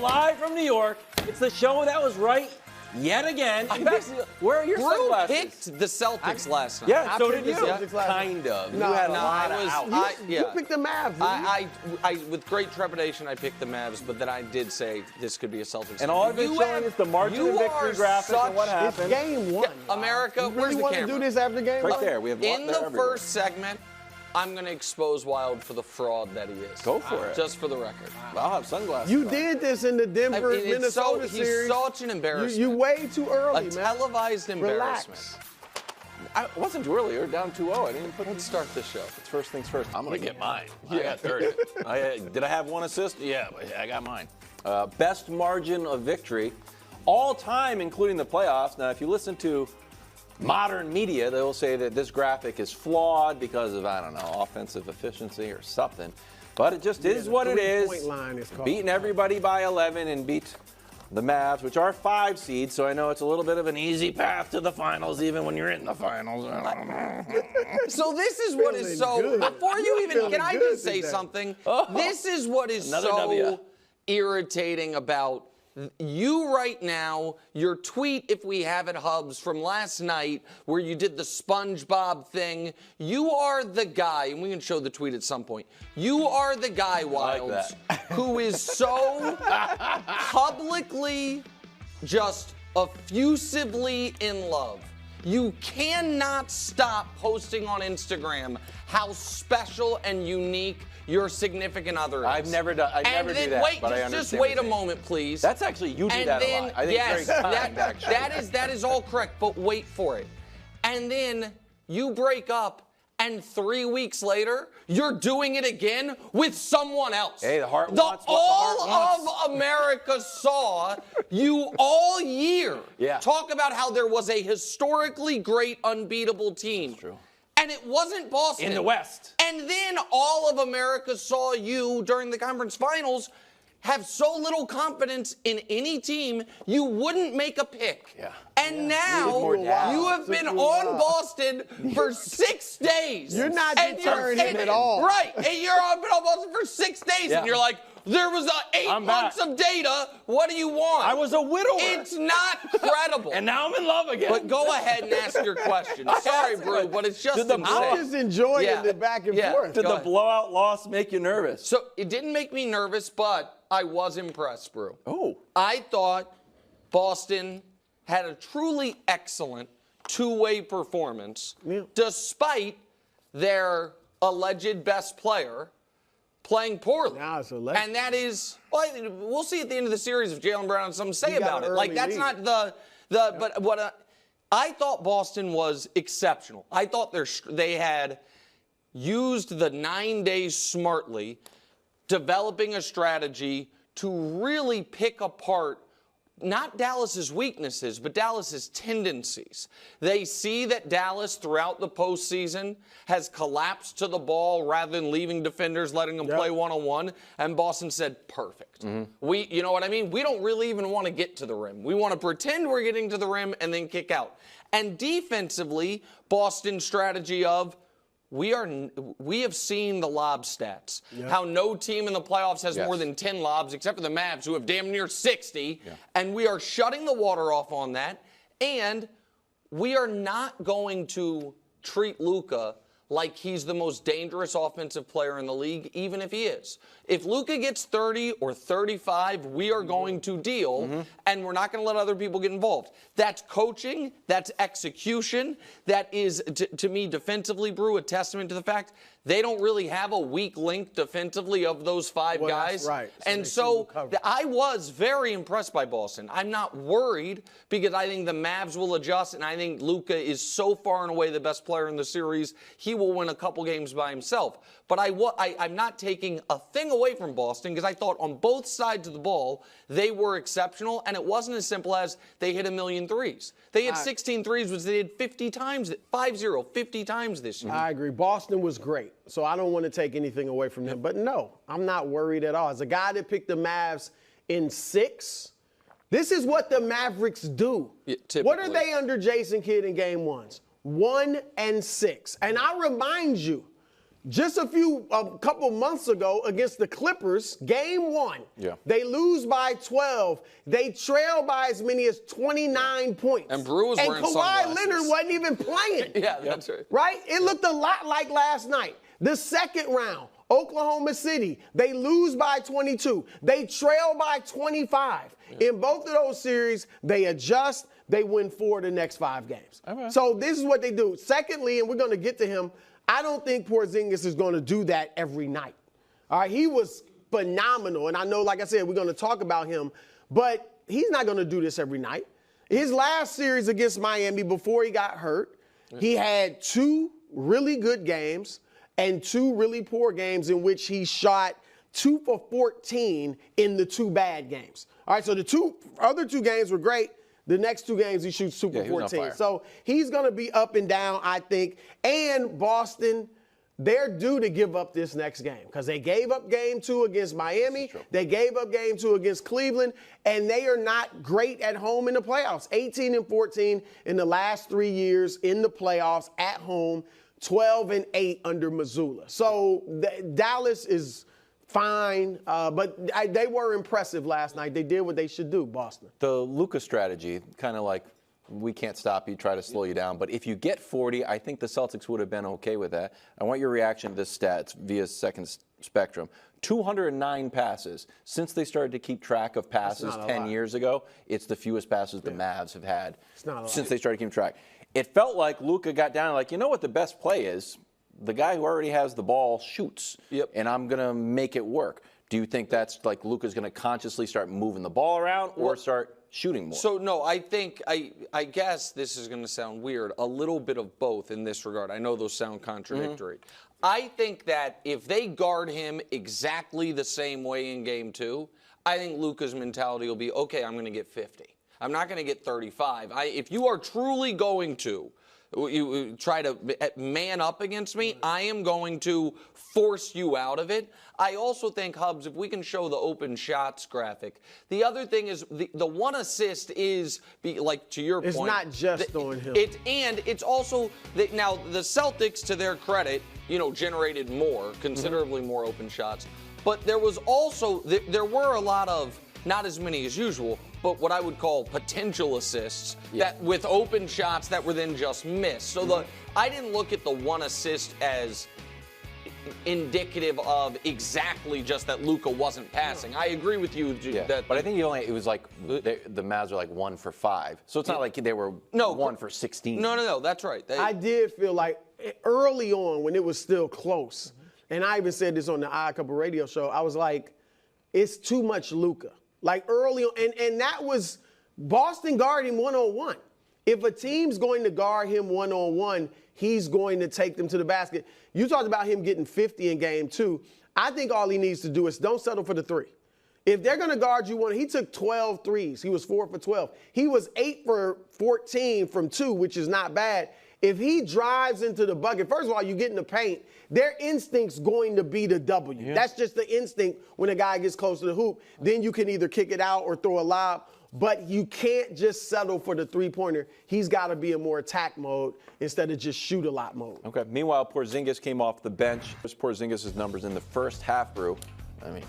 live from New York. It's the show that was right yet again. Where are your Brew sunglasses? picked the Celtics last night. Yeah, so did you. Kind of. No, you had a no, lot I was. out. You picked the Mavs. I, with great trepidation, I picked the Mavs, but then I did say this could be a Celtics. And all I've been showing is the margin of victory graphic and what happened. It's game one. Yeah, America, you where's really the want camera? to do this after game Right one? there. We have In the everywhere. first segment, I'm going to expose Wild for the fraud that he is. Go for it. Just for the record. I'll have sunglasses. You on. did this in the Denver, Minnesota he's series. such an embarrassment. You way too early, a man. televised embarrassment. Relax. I wasn't too early. You're down 2-0. I didn't put. Let's start the show. It's first things first. I'm gonna get mine. I got 30. Did I have one assist? Yeah, but I got mine. Best margin of victory, all time, including the playoffs. Now, if you listen to modern media, they will say that this graphic is flawed because of, I don't know, offensive efficiency or something. But it just is what it is. Three-point line is called. Beating everybody by 11 and beat the Mavs, which are 5 seeds, so I know it's a little bit of an easy path to the finals, even when you're in the finals. So this is what is so. Good. Before you even, Feeling can I good just say today. something? This is what is Another so W. irritating about you right now. Your tweet, if we have it, Hubs, from last night, where you did the SpongeBob thing. You are the guy, and we can show the tweet at some point. You are the guy, Wilds, who is so publicly, just effusively in love. You cannot stop posting on Instagram how special and unique your significant other is. I never do that, Wait, but I just understand wait a what you're saying. moment, please. That's actually, you do And that then, a lot. I think yes, it's very kind, actually. that is all correct, but wait for it. And then you break up, and 3 weeks later, you're doing it again with someone else. Hey, the heart wants what the all heart wants. of America saw you all year talk about how there was a historically great, unbeatable team. That's true. And it wasn't Boston. In the West. And then all of America saw you during the conference finals have so little confidence in any team, you wouldn't make a pick. Yeah. And now down. you have been on Boston for 6 days. You're not deterring him at all. Right. And you've been on Boston for 6 days, and you're like, there was 8 months of data. What do you want? I was a widower. It's not credible. And now I'm in love again. But go ahead and ask your question. Sorry, Brew, but it's just I'm just enjoying the back and forth. Did the blowout loss make you nervous? So it didn't make me nervous, but I was impressed, Brew. Oh. I thought Boston had a truly excellent two-way performance, despite their alleged best player playing poorly. Now it's alleged. And that is, well, we'll see at the end of the series if Jaylen Brown has something to say He got about an it. Like, early that's lead. not but what I thought Boston was exceptional. I thought they had used the 9 days smartly, developing a strategy to really pick apart not Dallas's weaknesses, but Dallas's tendencies. They see that Dallas throughout the postseason has collapsed to the ball rather than leaving defenders, letting them play one-on-one, and Boston said, perfect. You know what I mean? We don't really even want to get to the rim. We want to pretend we're getting to the rim and then kick out. And defensively, Boston's strategy of, we have seen the lob stats. How no team in the playoffs has more than 10 lobs, except for the Mavs, who have damn near 60. And we are shutting the water off on that. And we are not going to treat Luka like he's the most dangerous offensive player in the league, even if he is. If Luka gets 30 or 35, we are going to deal, and we're not going to let other people get involved. That's coaching. That's execution. That is, to me, defensively, Brew, a testament to the fact they don't really have a weak link defensively of those 5 guys. That's right. And so I was very impressed by Boston. I'm not worried because I think the Mavs will adjust, and I think Luka is so far and away the best player in the series. He will win a couple games by himself. But I'm not taking a thing away from Boston because I thought on both sides of the ball they were exceptional, and it wasn't as simple as they hit 1 million threes. They hit 16 threes, which they did 50 times this year. I agree. Boston was great, so I don't want to take anything away from them. But no, I'm not worried at all. As a guy that picked the Mavs in 6, this is what the Mavericks do. What are they under Jason Kidd in game 1s? 1 and 6. And I remind you, Just a couple months ago against the Clippers, game 1, they lose by 12. They trail by as many as 29 points. And Brew was wearing Kawhi sunglasses. Leonard wasn't even playing. Yeah, that's right. Right? It looked a lot like last night. The second round, Oklahoma City, they lose by 22. They trail by 25. In both of those series, they adjust. They win 4 of the next 5 games. Okay. So this is what they do. Secondly, and we're going to get to him, I don't think Porzingis is going to do that every night. All right, he was phenomenal. And I know, like I said, we're going to talk about him, but he's not going to do this every night. His last series against Miami before he got hurt, he had 2 really good games and 2 really poor games in which he shot 2 for 14 in the 2 bad games. All right, so the other 2 games were great. The next 2 games, he shoots 2 for 14. So he's going to be up and down, I think. And Boston, they're due to give up this next game because they gave up game 2 against Miami. They gave up game 2 against Cleveland, and they are not great at home in the playoffs. 18-14 in the last 3 years in the playoffs at home, 12-8 under Missoula. So Dallas is fine, but they were impressive last night. They did what they should do, Boston. The Luka strategy, kind of like, we can't stop you, try to slow you down. But if you get 40, I think the Celtics would have been okay with that. I want your reaction to this stat via Second Spectrum. 209 passes. Since they started to keep track of passes 10 years ago, it's the fewest passes the Mavs have had since they started keeping track. It felt like Luka got down like, you know what the best play is? The guy who already has the ball shoots, and I'm going to make it work. Do you think that's like Luka's going to consciously start moving the ball around or start shooting more? So, no, I think, I guess this is going to sound weird, a little bit of both in this regard. I know those sound contradictory. I think that if they guard him exactly the same way in game 2, I think Luka's mentality will be, okay, I'm going to get 50. I'm not going to get 35. If you are truly going to you try to man up against me, I am going to force you out of it. I also think, Hubs, if we can show the open shots graphic. The other thing is the 1 assist is, like to your point. It's not just on him. And it's also, now the Celtics, to their credit, generated more, considerably more open shots. But there was also, there were a lot of, not as many as usual, but what I would call potential assists that with open shots that were then just missed. So I didn't look at the 1 assist as indicative of exactly just that Luka wasn't passing. I agree with you that. But I think it was like the Mavs are like 1 for 5. So it's not like they were 1 for 16. No, that's right. I did feel like early on when it was still close, and I even said this on the Odd Couple radio show, I was like, it's too much Luka. Like early on, and that was Boston guard him one-on-one. If a team's going to guard him one-on-one, he's going to take them to the basket. You talked about him getting 50 in game 2. I think all he needs to do is don't settle for the 3. If they're going to guard you he took 12 threes. He was 4 for 12. He was 8 for 14 from 2, which is not bad. If he drives into the bucket, first of all, you get in the paint, their instinct's going to be the W. Yeah. That's just the instinct when a guy gets close to the hoop. Then you can either kick it out or throw a lob, but you can't just settle for the three-pointer. He's got to be in more attack mode instead of just shoot a lot mode. Okay. Meanwhile, Porzingis came off the bench. Porzingis' numbers in the first half, Brew,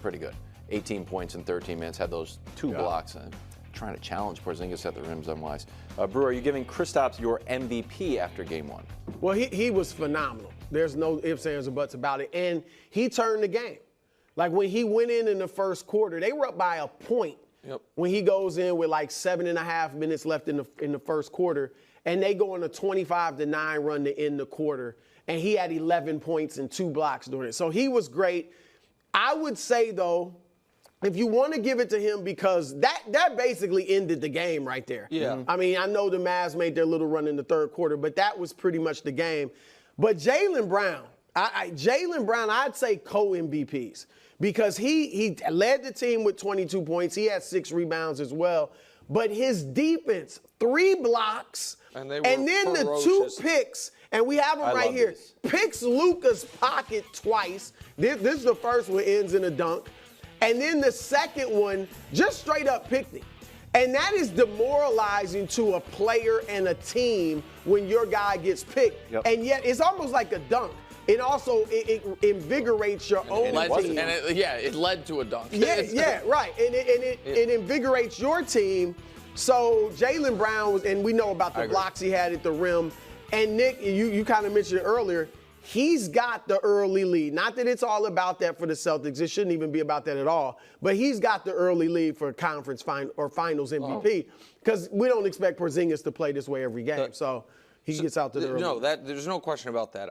pretty good. 18 points in 13 minutes, had those 2 blocks. Trying to challenge Porzingis at the rims, unwise. Brew, are you giving Kristaps your MVP after game 1? Well, he was phenomenal. There's no ifs, ands, or buts about it. And he turned the game. Like when he went in the first quarter, they were up by a point. When he goes in with like 7.5 minutes left in the first quarter, and they go on a 25-9 run to end the quarter, and he had 11 points and 2 blocks during it. So he was great. I would say, though, if you want to give it to him, because that basically ended the game right there. Yeah. I mean, I know the Mavs made their little run in the third quarter, but that was pretty much the game. But Jaylen Brown, I'd say co-MVPs, because he led the team with 22 points. He had 6 rebounds as well. But his defense, 3 blocks, and then ferocious. the 2 picks, and we have them right here. Picks Luka's pocket twice. This is the first one, ends in a dunk. And then the second one just straight up picked him. And that is demoralizing to a player and a team when your guy gets picked. And yet it's almost like a dunk. it also it invigorates your own team. And it led to a dunk. Yeah, right. And it invigorates your team. So Jaylen Brown, and we know about the blocks he had at the rim. And Nick, you kind of mentioned it earlier, he's got the early lead. Not that it's all about that for the Celtics. It shouldn't even be about that at all. But he's got the early lead for conference finals MVP because we don't expect Porzingis to play this way every game. So he gets out to the early. No, there's no question about that.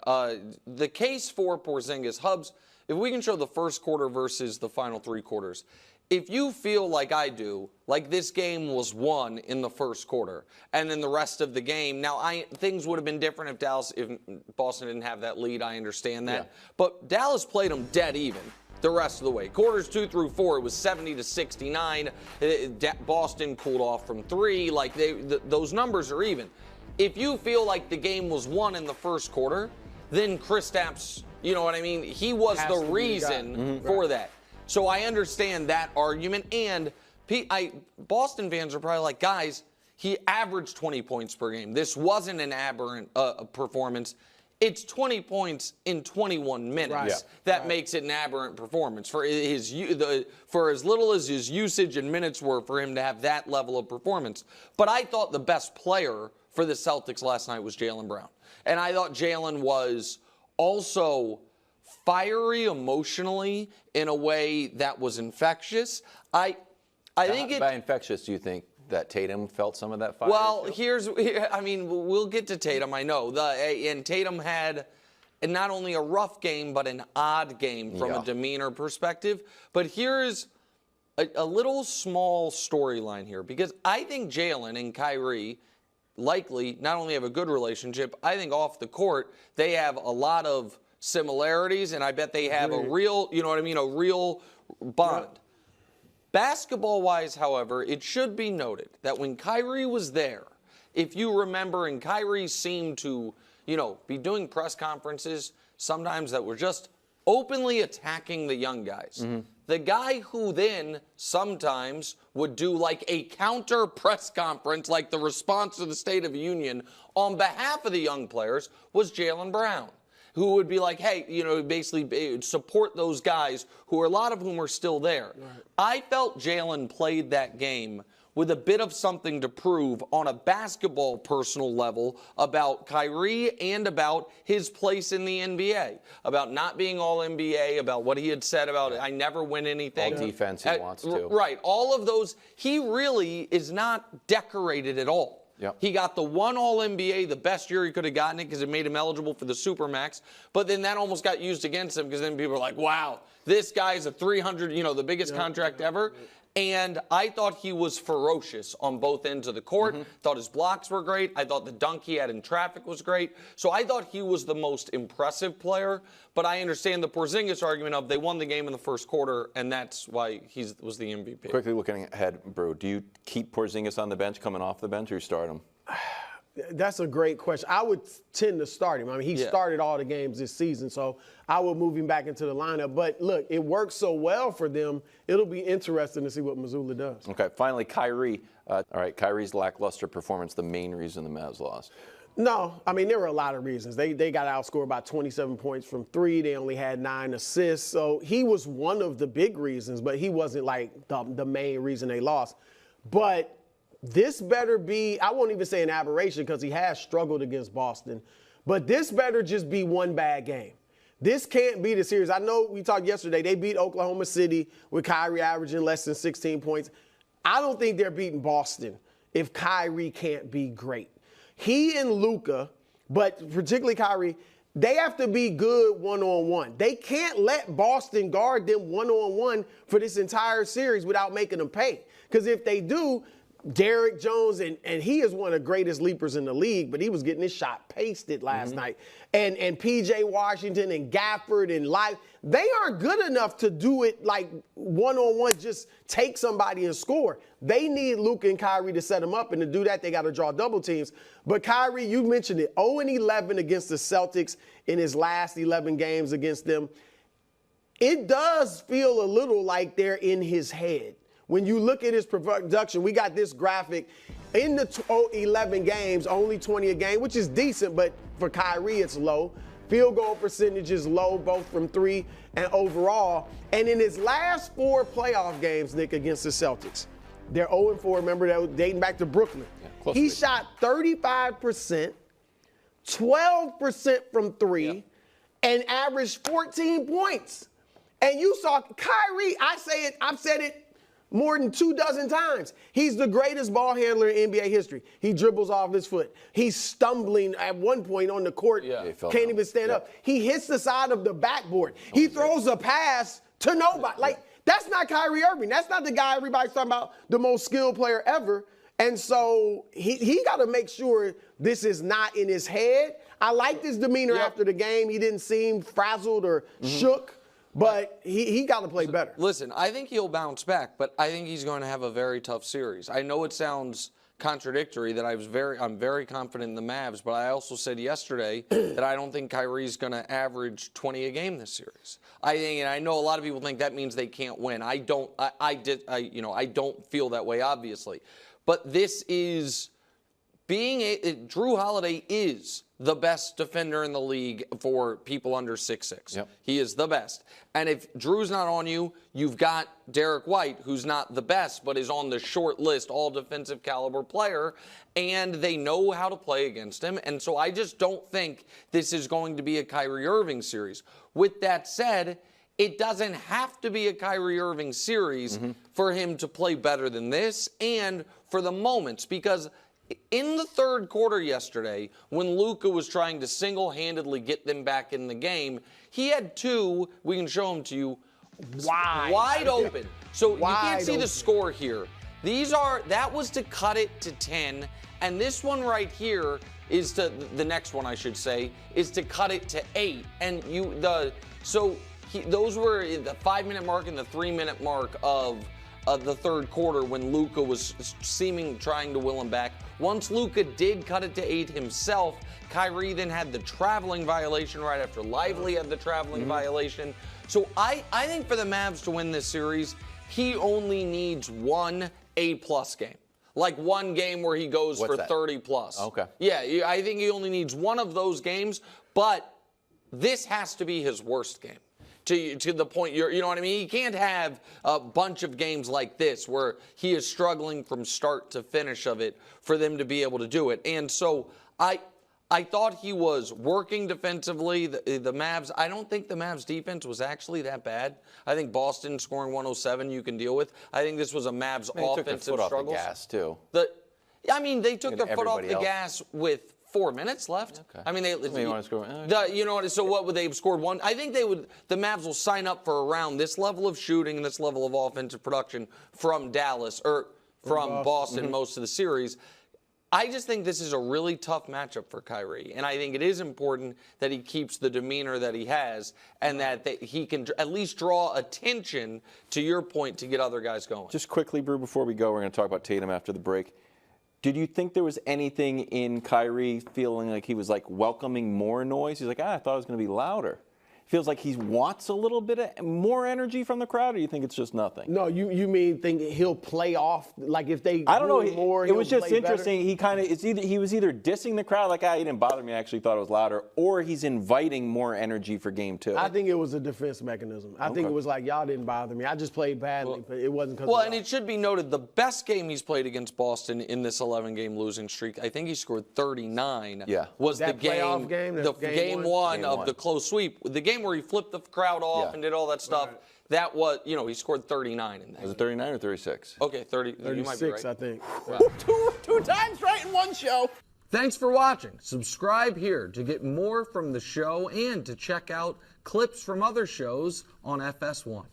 The case for Porzingis, Hubs, if we can show the first quarter versus the final 3 quarters, if you feel like I do, like this game was won in the first quarter, and then the rest of the game, now things would have been different if Boston didn't have that lead. I understand that, but Dallas played them dead even the rest of the way. Quarters 2 through 4, it was 70-69. Boston cooled off from 3. Like those numbers are even. If you feel like the game was won in the first quarter, then Kristaps, you know what I mean? He was the reason for that. So I understand that argument, and Boston fans are probably like, guys, he averaged 20 points per game. This wasn't an aberrant performance. It's 20 points in 21 minutes that makes it an aberrant performance. For as little as his usage and minutes were for him to have that level of performance. But I thought the best player for the Celtics last night was Jaylen Brown. And I thought Jaylen was also fiery emotionally in a way that was infectious. I think by infectious, do you think that Tatum felt some of that fire? Well, I mean, we'll get to Tatum, I know. And Tatum had not only a rough game, but an odd game from a demeanor perspective. But here's a little small storyline here, because I think Jaylen and Kyrie likely not only have a good relationship, I think off the court, they have a lot of similarities, and I bet they have a real, you know what I mean, a real bond. Yeah. Basketball-wise, however, it should be noted that when Kyrie was there, if you remember, and Kyrie seemed to, be doing press conferences sometimes that were just openly attacking the young guys. Mm-hmm. The guy who then sometimes would do like a counter press conference, like the response to the State of the Union on behalf of the young players, was Jaylen Brown, who would be like, hey, basically support those guys who a lot of whom are still there. Right. I felt Jaylen played that game with a bit of something to prove on a basketball personal level about Kyrie and about his place in the NBA, about not being all NBA, about what he had said about I never win anything. All defense he wants to. Right. All of those. He really is not decorated at all. Yep. He got the one All-NBA, the best year he could have gotten it because it made him eligible for the Supermax. But then that almost got used against him because then people were like, wow, this guy's a 300, the biggest contract ever. And I thought he was ferocious on both ends of the court. Mm-hmm. Thought his blocks were great. I thought the dunk he had in traffic was great. So I thought he was the most impressive player. But I understand the Porzingis argument of they won the game in the first quarter, and that's why he was the MVP. Quickly looking ahead, Brew, do you keep Porzingis on the bench, coming off the bench, or you start him? That's a great question. I would tend to start him. I mean, he started all the games this season, so I would move him back into the lineup. But look, it works so well for them, it'll be interesting to see what Missoula does. Okay, finally, Kyrie. All right, Kyrie's lackluster performance, the main reason the Mavs lost. No, I mean, there were a lot of reasons. They got outscored by 27 points from 3. They only had 9 assists. So he was one of the big reasons, but he wasn't like the main reason they lost. But this better be, I won't even say an aberration because he has struggled against Boston, but this better just be one bad game. This can't be the series. I know we talked yesterday, they beat Oklahoma City with Kyrie averaging less than 16 points. I don't think they're beating Boston if Kyrie can't be great. He and Luka, but particularly Kyrie, they have to be good one-on-one. They can't let Boston guard them one-on-one for this entire series without making them pay. Because if they do, Derrick Jones, and he is one of the greatest leapers in the league, but he was getting his shot pasted last night. And P.J. Washington and Gafford and Live, they aren't good enough to do it like one-on-one, just take somebody and score. They need Luka and Kyrie to set them up, and to do that, they got to draw double teams. But Kyrie, you mentioned it, 0-11 against the Celtics in his last 11 games against them. It does feel a little like they're in his head. When you look at his production, we got this graphic. In the 11 games, only 20 a game, which is decent, but for Kyrie, it's low. Field goal percentage is low, both from 3 and overall. And in his last 4 playoff games, Nick, against the Celtics, they're 0-4. Remember, that was dating back to Brooklyn. Yeah, he shot 35%, 12% from 3, and averaged 14 points. And you saw Kyrie, I've said it more than 24 times. He's the greatest ball handler in NBA history. He dribbles off his foot. He's stumbling at one point on the court. Yeah, can't even stand up. He hits the side of the backboard. He throws a pass to nobody. Like, that's not Kyrie Irving. That's not the guy everybody's talking about, the most skilled player ever. And so he got to make sure this is not in his head. I liked his demeanor after the game. He didn't seem frazzled or shook. But he got to play better. Listen, I think he'll bounce back, but I think he's going to have a very tough series. I know it sounds contradictory that I'm very confident in the Mavs, but I also said yesterday that I don't think Kyrie's going to average 20 a game this series. And I know a lot of people think that means they can't win. I don't. I don't feel that way, obviously. But this is Drew Holiday is the best defender in the league for people under 6'6". Yep. He is the best. And if Drew's not on you, you've got Derek White, who's not the best, but is on the short list, all defensive caliber player, and they know how to play against him. And so I just don't think this is going to be a Kyrie Irving series. With that said, it doesn't have to be a Kyrie Irving series for him to play better than this and for the moments, because in the third quarter yesterday, when Luka was trying to single-handedly get them back in the game, he had 2, we can show them to you, wide open. So you can't see the score here. That was to cut it to 10, and this one right here is the next one, I should say, is to cut it to 8. And those were the 5-minute mark and the 3-minute mark of the third quarter when Luka was trying to will him back. Once Luka did cut it to 8 himself, Kyrie then had the traveling violation right after Lively had the traveling violation. So I think for the Mavs to win this series, he only needs one A-plus game. Like one game where he goes for 30-plus. Okay. Yeah, I think he only needs one of those games, but this has to be his worst game. To the point, you know what I mean? He can't have a bunch of games like this where he is struggling from start to finish of it for them to be able to do it. And so I thought he was working defensively. The Mavs, I don't think the Mavs defense was actually that bad. I think Boston scoring 107 you can deal with. I think this was a Mavs offensive struggle. They took their foot off the gas, too. They took their foot off the gas with 4 minutes left. Okay. I mean, so what would they have scored? One? I think the Mavs will sign up for around this level of shooting and this level of offensive production from Dallas or from Boston most of the series. I just think this is a really tough matchup for Kyrie, and I think it is important that he keeps the demeanor that he has and that he can at least draw attention, to your point, to get other guys going. Just quickly, Brew, before we go, we're going to talk about Tatum after the break. Did you think there was anything in Kyrie feeling like he was like welcoming more noise? He's like, I thought it was going to be louder. Feels like he wants a little bit of more energy from the crowd, or you think it's just nothing? No, you mean think he'll play off, like if they I don't know. More, it was just interesting. Better? He was either dissing the crowd, like, he didn't bother me, I actually thought it was louder, or he's inviting more energy for game 2. I think it was a defense mechanism. I think it was like, y'all didn't bother me. I just played badly, but it wasn't because and it should be noted, the best game he's played against Boston in this 11-game losing streak, I think he scored 39. Yeah. Was that the playoff game? The game one of the close sweep. The game where he flipped the crowd off and did all that stuff. Right. That was, he scored 39 in that. Was it 39 or 36? Okay, 30. 36, you might be right. I think. Wow. two times right in one show. Thanks for watching. Subscribe here to get more from the show and to check out clips from other shows on FS1.